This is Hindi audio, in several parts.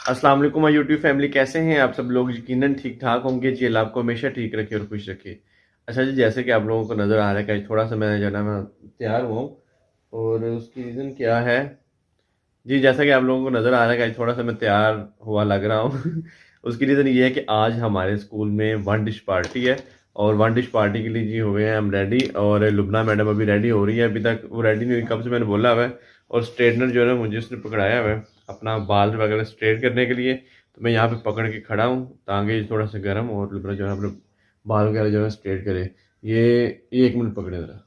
अस्सलाम वालेकुम माय यूट्यूब फैमिली, कैसे हैं आप सब लोग? यकीनन ठीक ठाक होंगे जी। अल्लाह आपको हमेशा ठीक रखे और खुश रखे। अच्छा जी, जैसे कि आप लोगों को नज़र आ रहा है कि आज थोड़ा सा मैं जो है ना मैं तैयार हुआ हूँ, और उसकी रीज़न क्या है जी? जैसा कि आप लोगों को नज़र आ रहा है कि आज थोड़ा सा मैं तैयार हुआ लग रहा हूँ उसकी रीज़न ये है कि आज हमारे स्कूल में वन डिश पार्टी है, और वन डिश पार्टी के लिए जी हो गए हैं हम रेडी। और लुबना मैडम अभी रेडी हो रही है, अभी तक वो रेडी नहीं हुई, कब से मैंने बोला हुआ है। और स्ट्रेटनर जो है ना मुझे उसने पकड़ाया हुआ है अपना बाल वगैरह स्ट्रेट करने के लिए, तो मैं यहाँ पे पकड़ के खड़ा हूँ ताकि थोड़ा सा गर्म और लुबना जो है अपने बाल वगैरह जो है स्ट्रेट करे। ये 1 मिनट पकड़े ज़रा।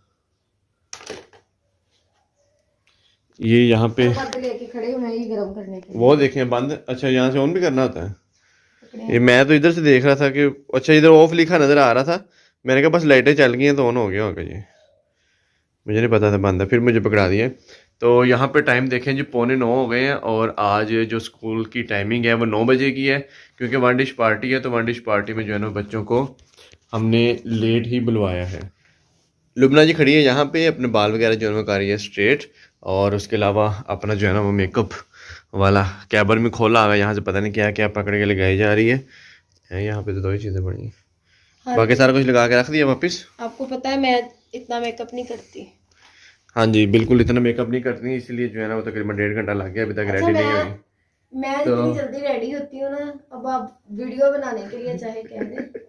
ये यहाँ पे बंद लेके खड़े हुए हैं ये गर्म करने के वो लिए। देखें बंद। अच्छा, यहाँ से ऑन भी करना होता है? ये मैं तो इधर से देख रहा था कि अच्छा इधर ऑफ लिखा नज़र आ रहा था। मैंने कहा बस लाइटें चल गई हैं तो ऑन हो गया होगा जी। मुझे नहीं पता था बंद है, फिर मुझे पकड़ा दिया। तो यहाँ पे टाइम देखें जी, 8:45 हो गए हैं, और आज जो स्कूल की टाइमिंग है वो 9 बजे की है, क्योंकि वन डिश पार्टी है। तो वन डिश पार्टी में जो है ना बच्चों को हमने लेट ही बुलवाया है। लुबना जी खड़ी है यहाँ पे, अपने बाल वगैरह जो है वो कर रही है स्ट्रेट, और उसके अलावा अपना जो है ना वो मेकअप वाला कैबर में खोला हुआ है, यहाँ से पता नहीं क्या क्या पकड़ के लगाई जा रही है। यहाँ पे तो 2 ही चीज़ें पड़ी हैं, हाँ बाकी जी। सारा कुछ लगा के रख दिया वापस। आपको पता है मैं इतना मेकअप नहीं करती। हाँ जी, बिल्कुल इतना मेकअप नहीं करती, इसलिए जो है ना वो तकरीबन 1.5 घंटा लग गया, अभी तक अच्छा रेडी नहीं हुई। मैं तो इतनी जल्दी रेडी होती हूँ ना, अब आप वीडियो बनाने के लिए चाहे कह दें,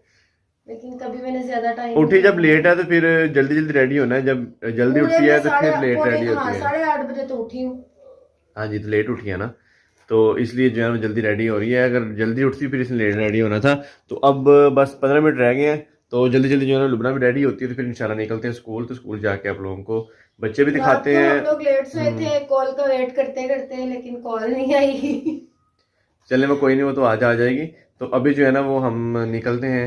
लेकिन कभी मैंने ज्यादा टाइम नहीं उठी जब लगाया। लेट है तो फिर जल्दी जल्दी रेडी होना है, जब जल्दी पूरे उठती में है तो साढ़े फिर लेट पौने रेडी हाँ होती है। 8:30 बजे तो उठी हूँ। हाँ जी, तो लेट उठी है ना, तो इसलिए जो है ना जल्दी रेडी हो रही है। अगर जल्दी उठती फिर इसने लेट रेडी होना था। तो अब बस 15 मिनट रह गए हैं, तो जल्दी जल्दी जो है ना लुबना भी रेडी होती है, तो फिर इंशाल्लाह निकलते हैं स्कूल। तो स्कूल जाके आप लोगों को बच्चे भी रात दिखाते को हैं। हम लोग लेट सोए थे कॉल का वेट करते करते, लेकिन कॉल नहीं आई। चलने में कोई नहीं, वो तो आज आ जाएगी। तो अभी जो है ना वो हम निकलते हैं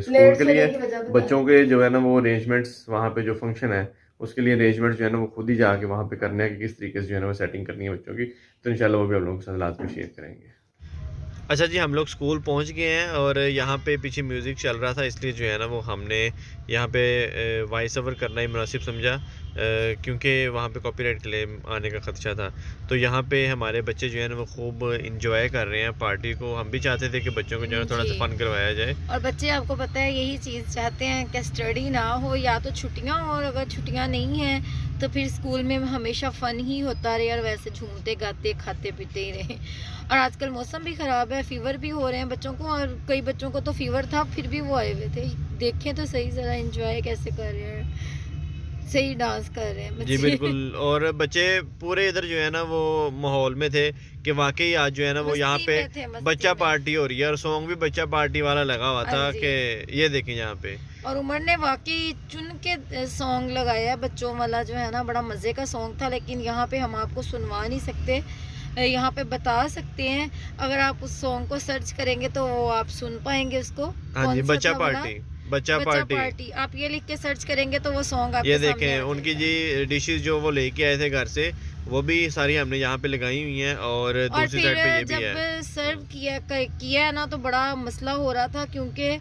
स्कूल लेट के सोने लिए। की वजह बता बच्चों के जो है ना वो अरेंजमेंट्स वहाँ पे जो फंक्शन है उसके लिए अरेंजमेंट्स जो है ना वो खुद ही जाके वहाँ पे करने हैं कि किस तरीके से जो है ना वो सेटिंग करनी है बच्चों की। तो इंशाल्लाह वो भी आप लोगों के साथ रात में शेयर करेंगे। अच्छा जी, हम लोग स्कूल पहुंच गए हैं, और यहाँ पे पीछे म्यूज़िक चल रहा था, इसलिए जो है ना वो हमने यहाँ पे वॉइस ओवर करना ही मुनासिब समझा, क्योंकि वहाँ पे कॉपीराइट क्लेम आने का ख़दशा था। तो यहाँ पे हमारे बच्चे जो है ना वो खूब इंजॉय कर रहे हैं पार्टी को। हम भी चाहते थे कि बच्चों को जो है थोड़ा सा फन करवाया जाए, और बच्चे आपको पता है यही चीज़ चाहते हैं कि स्टडी ना हो या तो छुट्टियां, और अगर छुट्टियां नहीं हैं तो फिर स्कूल में हमेशा फ़न ही होता रहे और वैसे झूमते गाते खाते पीते ही रहे। और आजकल मौसम भी ख़राब है, फीवर भी हो रहे हैं बच्चों को, और कई बच्चों को तो फीवर था फिर भी वो आए हुए थे। देखें तो सही, ज़रा एंजॉय कैसे कर रहे हैं, सही डांस कर रहे हैं जी बच्चे। बिल्कुल। और बच्चे पूरे इधर जो है ना वो माहौल में थे कि वाकई आज जो है ना वो यहाँ मस्ती पे में थे, मस्ती बच्चा में। पार्टी हो रही है, और सॉन्ग भी बच्चा पार्टी वाला लगा हुआ था हाँ जी। कि ये देखें यहाँ पे। और उमर ने वाकई चुन के सॉन्ग लगाया है बच्चों वाला, जो है ना बड़ा मज़े का सॉन्ग था, लेकिन यहाँ पे हम आपको सुनवा नहीं सकते, यहाँ पे बता सकते हैं। अगर आप उस सॉन्ग को सर्च करेंगे तो वो आप सुन पाएंगे उसको। हाँ जी, कौन सा बच्चा था वाला? पार्टी, बच्चा बच्चा पार्टी। पार्टी, आप ये लिख के सर्च करेंगे तो वो सॉन्ग ये आपके सामने देखें आ उनकी जाएगा। जी डिशेस जो वो लेके आए थे घर से, वो भी सारी हमने यहाँ पे लगाई हुई हैं, और और दूसरी फिर साइड पे ये भी है। जब सर्व किया है ना तो बड़ा मसला हो रहा था, क्योंकि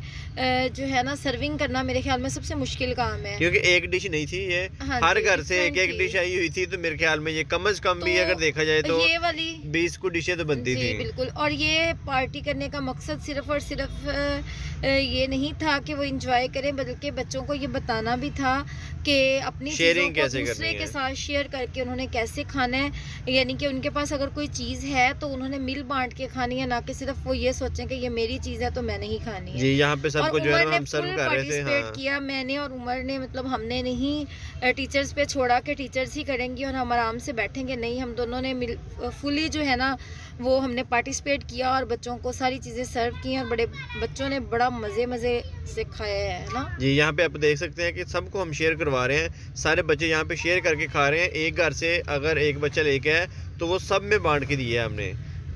जो है ना सर्विंग करना मेरे ख्याल में सबसे मुश्किल काम है। क्योंकि एक डिश नहीं थी ये, हाँ हर जी, घर से एक डिफरेंट एक थी। डिश आई हुई थी, तो मेरे ख्याल में ये कम से कम भी तो अगर देखा जाए तो ये वाली 20 को डिशें तो बनती जी थी। बिल्कुल। और ये पार्टी करने का मकसद सिर्फ और सिर्फ ये नहीं था कि वो इंजॉय करें, बल्कि बच्चों को ये बताना भी था कि अपनी चीज़ों शेयरिंग को कैसे दूसरे करनी के है। साथ शेयर करके उन्होंने कैसे खाना है, यानी कि उनके पास अगर कोई चीज़ है तो उन्होंने मिल बांट के खानी है, ना कि सिर्फ वो ये सोचें कि ये मेरी चीज़ है तो मैंने ही खानी है। जी, यहाँ पे और सबको जो है उमर ना ने हम सर्व फुल कर रहे थे। पार्टिसिपेट हाँ किया, मैंने और उमर ने, मतलब हमने नहीं टीचर्स पे छोड़ा कि टीचर्स ही करेंगी और हम आराम से बैठेंगे, नहीं, हम दोनों ने मिल फुली जो है ना वो हमने पार्टिसिपेट किया और बच्चों को सारी चीज़ें सर्व की, और बड़े बच्चों ने बड़ा मज़े मज़े से खाया है ना। जी, यहाँ पे आप देख सकते हैं कि सबको हम शेयर करवा रहे हैं, सारे बच्चे यहाँ पे शेयर करके खा रहे हैं। एक घर से अगर एक बच्चा लेके आए तो वो सब में बांट के दिया है हमने,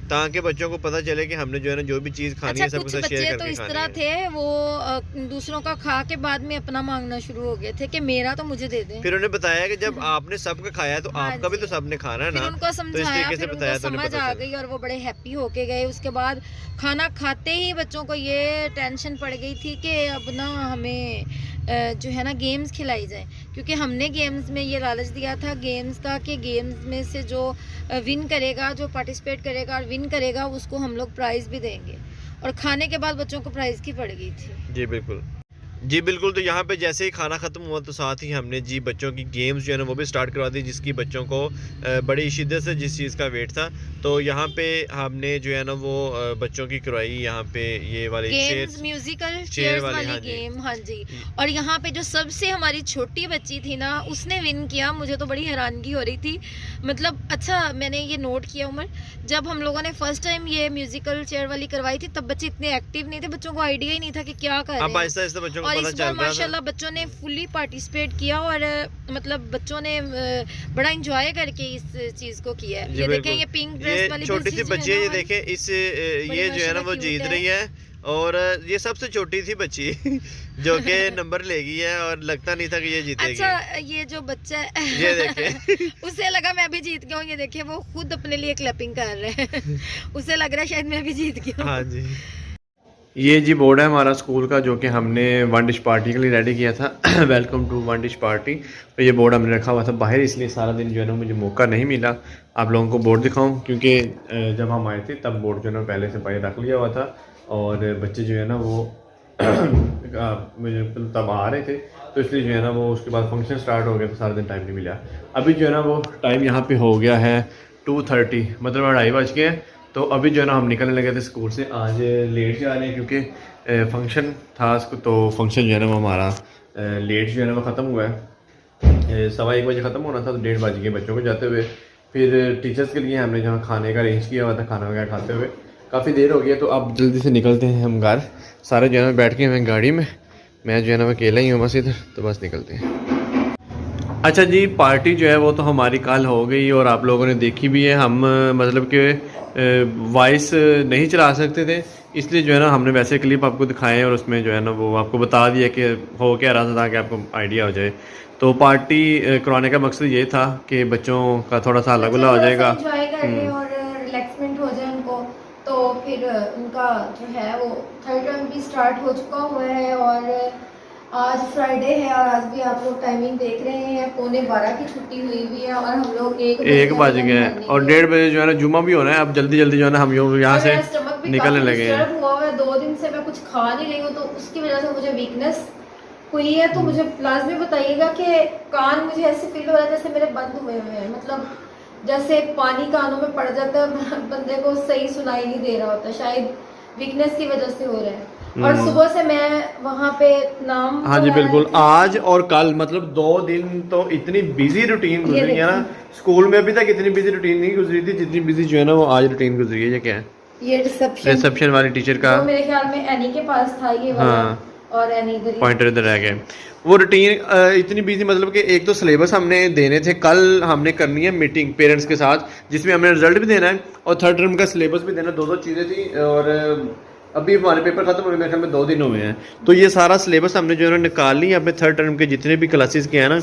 ताकि बच्चों को पता चले कि हमने जो है ना जो भी चीज़ खानी अच्छा, है सबके कुछ साथ शेयर बच्चे तो करके इस खानी तरह है। थे, वो दूसरों का खा के बाद में अपना मांगना शुरू हो गए थे कि मेरा तो मुझे दे दें। फिर उन्हें बताया कि जब आपने सबका खाया है तो हाँ आपका भी जी। तो सबने खाना है फिर ना, उनको तो इस समझाया, तरीके से फिर उनको बताया तो उन्हें समझ पता आ चला। गई और वो बड़े हैप्पी होके गए। उसके बाद खाना खाते ही बच्चों को ये टेंशन पड़ गई थी कि अब ना हमें जो है ना गेम्स खिलाई जाए, क्योंकि हमने गेम्स में ये लालच दिया था गेम्स का कि गेम्स में से जो विन करेगा, जो पार्टिसिपेट करेगा और विन करेगा, उसको हम लोग प्राइज़ भी देंगे। और खाने के बाद बच्चों को प्राइज़ की पड़ गई थी। जी बिल्कुल, जी बिल्कुल। तो यहाँ पे जैसे ही खाना ख़त्म हुआ तो साथ ही हमने जी बच्चों की गेम्स जो है ना वो भी स्टार्ट करवा दी, जिसकी बच्चों को बड़ी शिद्दत से जिस चीज़ का वेट था। तो यहाँ पे हमने जो है ना वो बच्चों की करवाई यहाँ पे ये वाली गेम्स, म्यूजिकल चेयर्स वाली हाँ जी। गेम। हाँ जी। और यहाँ पे जो सबसे हमारी छोटी बच्ची थी ना, उसने विन किया। मुझे तो बड़ी हैरानगी हो रही थी, मतलब अच्छा मैंने ये नोट किया उमर, जब हम लोगों ने फर्स्ट टाइम ये म्यूजिकल चेयर वाली करवाई थी तब बच्चे इतने एक्टिव नहीं थे, बच्चों को आइडिया ही नहीं था कि क्या कर रहे हैं। अब आहिस्ता आहिस्ता बच्चों को और पता इस चल बार रहा था। माशाल्लाह बच्चों ने फुली पार्टिसिपेट किया और मतलब बच्चों ने बड़ा एंजॉय करके इस चीज़ को किया है। जी ये देखें, बिल्कुल। ये पिंक ड्रेस वाली छोटी सी बच्ची है, ये ना, देखें इस ये जो है ना माशाल्लाह वो क्यूट जीत है। रही है। और ये सबसे छोटी थी बच्ची जो कि नंबर ले गई है और लगता नहीं था कि ये जीतेगी। अच्छा ये जो बच्चा है ये देखें उसे लगा मैं भी जीत गया हूँ। ये देखिए वो खुद अपने लिए क्लैपिंग कर रहे हैं उसे लग रहा है शायद मैं भी जीत गया हूँ। हाँ जी। ये जी बोर्ड है हमारा स्कूल का, जो कि हमने वन डिश पार्टी के लिए रेडी किया था welcome to one dish party. तो ये बोर्ड हमने रखा हुआ था बाहर, इसलिए सारा दिन जो है ना मुझे मौका नहीं मिला आप लोगों को बोर्ड दिखाऊं, क्योंकि जब हम आए थे तब बोर्ड जो है ना पहले से बाहर रख लिया हुआ था और बच्चे जो है ना वो मुझे तब आ रहे थे, तो इसलिए जो है ना वो उसके बाद फंक्शन स्टार्ट हो गया तो सारा दिन टाइम नहीं मिला। अभी जो है ना वो टाइम यहाँ पे हो गया है 2:30, मतलब 2:30 बज गए हैं। तो अभी जो है ना हम निकलने लगे थे स्कूल से। आज लेट जा रहे हैं क्योंकि फंक्शन था, तो फंक्शन जो है ना वो हमारा लेट जो है ना वो ख़त्म हुआ है। 1:15 बजे ख़त्म होना था, तो 1:30 बज गए बच्चों को जाते हुए। फिर टीचर्स के लिए हमने जहाँ खाने का अरेंज किया हुआ था, खाना वगैरह खाते हुए काफ़ी देर हो गई है। तो अब जल्दी से निकलते हैं हम घर। सारे जो है ना बैठ के हैं गाड़ी में, मैं जो है ना मैं अकेला ही हूँ बस इधर, तो बस निकलते हैं। अच्छा जी, पार्टी जो है वो तो हमारी कल हो गई और आप लोगों ने देखी भी है। हम मतलब कि वॉइस नहीं चला सकते थे, इसलिए जो है ना हमने वैसे क्लिप आपको दिखाए और उसमें जो है ना वो आपको बता दिया कि हो क्या रहा था, ताकि आपको आइडिया हो जाए। तो पार्टी कराने का मकसद ये था कि बच्चों का थोड़ा सा अलग हो जाएगा, एंजॉय करने और रिलैक्समेंट हो जाए उनको। तो फिर उनका जो है वो थर्ड टर्म भी स्टार्ट हो चुका हुआ है और आज फ्राइडे है और आज भी आप लोग टाइमिंग देख रहे हैं 11:15 की छुट्टी हुई हुई है और हम लोग 1 बज गए और 1:30 बजे जो है ना जुम्मा भी होना है। अब जल्दी जल्दी जो है ना हम यहाँ से निकलने लगे हैं। हुआ है 2 दिन से मैं कुछ खा नहीं रही हूँ, तो उसकी वजह से मुझे वीकनेस हुई है। तो मुझे लाजमी बताइएगा कि कान मुझे ऐसे फील हो रहा है जैसे मेरे बंद हुए हुए हैं, मतलब जैसे पानी कानों में पड़ जाता है, बंदे को सही सुनाई नहीं दे रहा होता, शायद वीकनेस की वजह से हो रहा है। और सुबह से मैं वहाँ पे नाम, हाँ जी बिल्कुल, आज और कल मतलब 2 दिन तो इतनी बिजी रूटीन गुजरी है ना। स्कूल में अभी तक इतनी बिजी रूटीन नहीं गुजरी थी जितनी बिजी जो है ना वो आज रूटीन गुजरी है। ये क्या है? ये रिसेप्शन वाली टीचर का, तो मेरे ख्याल में एनी के पास था ये वाला। हाँ, और एनी पॉइंटर इधर रह गए। वो रूटीन इतनी बिजी, मतलब कि एक तो सिलेबस हमने देने थे, कल हमने करनी है मीटिंग पेरेंट्स के साथ जिसमें हमने रिजल्ट भी देना है और थर्ड टर्म का सिलेबस भी देना। 2 चीज़ें थी और अभी हमारे पेपर खत्म होने मेरे ख्याल में 2 दिन हुए हैं। तो ये सारा सिलेबस हमने जो है ना निकाल ली अपने थर्ड टर्म के जितने भी क्लासेस के हैं ना,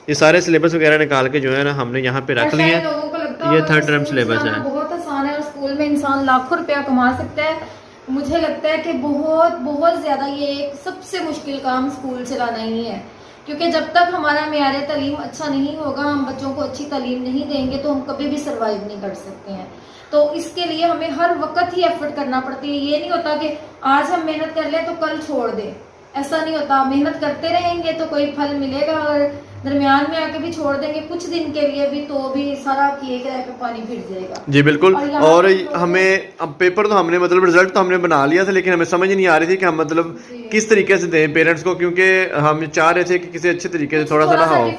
ये सारे सिलेबस वगैरह निकाल के जो है ना हमने यहाँ पे रख लिए। ये थर्ड टर्म सिलेबस है, बहुत आसान है और स्कूल में इंसान लाखों रुपया कमा सकता है। मुझे लगता है कि बहुत बहुत ज़्यादा ये एक सबसे मुश्किल काम स्कूल चलाना ही है, क्योंकि जब तक हमारा मेयार तालीम अच्छा नहीं होगा, हम बच्चों को अच्छी तालीम नहीं देंगे, तो हम कभी भी सर्वाइव नहीं कर सकते हैं। तो इसके लिए हमें हर वक्त ही एफर्ट करना पड़ती है। ये नहीं होता कि आज हम मेहनत कर ले तो कल छोड़ दें, ऐसा नहीं होता। मेहनत करते रहेंगे तो कोई फल मिलेगा, और दरमियान में आके भी छोड़ देंगे कुछ दिन के लिए भी, तो भी सारा किए कराए पे पानी फिर जाएगा। जी बिल्कुल। और हमें अब पेपर तो हमने मतलब रिजल्ट तो हमने बना लिया था, लेकिन हमें समझ नहीं आ रही थी कि हम मतलब किस तरीके से दें पेरेंट्स को, क्योंकि हम चाह रहे थे कि किसी अच्छे तरीके से थोड़ा सा ना हो।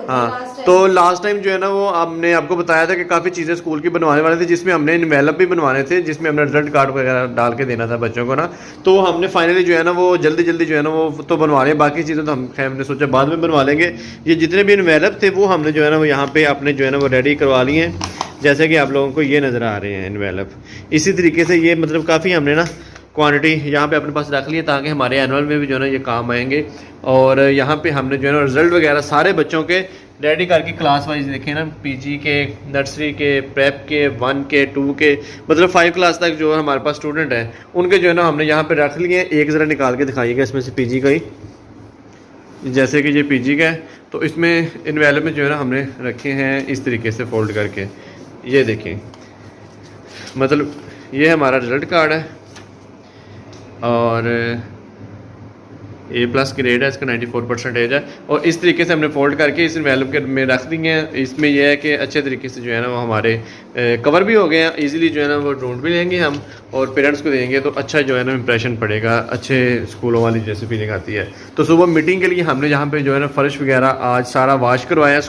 हाँ, तो लास्ट टाइम जो है ना वो हमने आपको बताया था कि काफ़ी चीज़ें स्कूल की बनवाने वाले थे, जिसमें हमने इन्वेलप भी बनवाने थे, जिसमें हमने रिजल्ट कार्ड वगैरह डाल के देना था बच्चों को ना। तो हमने फाइनली जो है ना वो जल्दी जल्दी जो है ना वो तो बनवा लें, बाकी चीज़ें तो हमने सोचा बाद में बनवा लेंगे। ये जितने भी इन्वेलप थे वो हमने जो है ना वो यहाँ पे अपने जो है ना वो रेडी करवा लिए हैं, जैसे कि आप लोगों को ये नज़र आ रहे हैं इन्वेलप। इसी तरीके से ये मतलब काफ़ी हमने ना क्वांटिटी यहाँ पे अपने पास रख ली है, ताकि हमारे एनुअल में भी जो है ना ये काम आएंगे। और यहाँ पे हमने जो है ना रिजल्ट वगैरह सारे बच्चों के रेडी करके क्लास वाइज देखें ना, पीजी के, नर्सरी के, प्रेप के, 1 के, 2 के, मतलब 5 क्लास तक जो हमारे पास स्टूडेंट हैं उनके जो है ना हमने यहाँ पे रख लिए हैं। एक ज़रा निकाल के दिखाइएगा इसमें से पीजी का ही, जैसे कि ये पीजी का है, तो इसमें इन्वेलप में जो है ना हमने रखे हैं इस तरीके से फोल्ड करके। ये देखें, मतलब ये हमारा रिजल्ट कार्ड है और A+ ग्रेड है, इसका 94% है। और इस तरीके से हमने फोल्ड करके इस एनवेलप के में रख दिए हैं। इसमें यह है कि अच्छे तरीके से जो है ना वो हमारे कवर भी हो गए हैं, इजीली जो है ना वो ढूंढ भी लेंगे हम और पेरेंट्स को देंगे तो अच्छा जो है ना इंप्रेशन पड़ेगा, अच्छे स्कूलों वाली जैसे फीलिंग आती है। तो सुबह मीटिंग के लिए हमने यहाँ पे जो है ना फ़र्श वगैरह आज सारा वाश करवाया,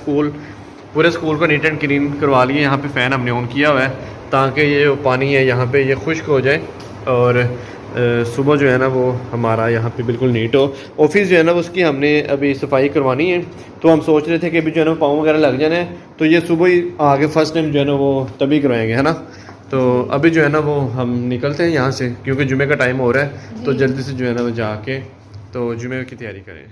पूरे स्कूल को नीट एंड क्लीन करवा लिए। यहाँ पे फ़ैन हमने ऑन किया हुआ है ताकि ये पानी है यहाँ पे ये खुश्क हो जाए और सुबह जो है ना वो हमारा यहाँ पे बिल्कुल नीट हो। ऑफिस जो है ना उसकी हमने अभी सफाई करवानी है, तो हम सोच रहे थे कि अभी जो है ना पाँव वगैरह लग जाने हैं, तो ये सुबह ही आगे फर्स्ट टाइम जो है ना वो तभी करवाएंगे, है ना। तो अभी जो है ना वो हम निकलते हैं यहाँ से क्योंकि जुमे का टाइम हो रहा है, तो जल्दी से जो है ना वो जाके तो जुमे की तैयारी करें।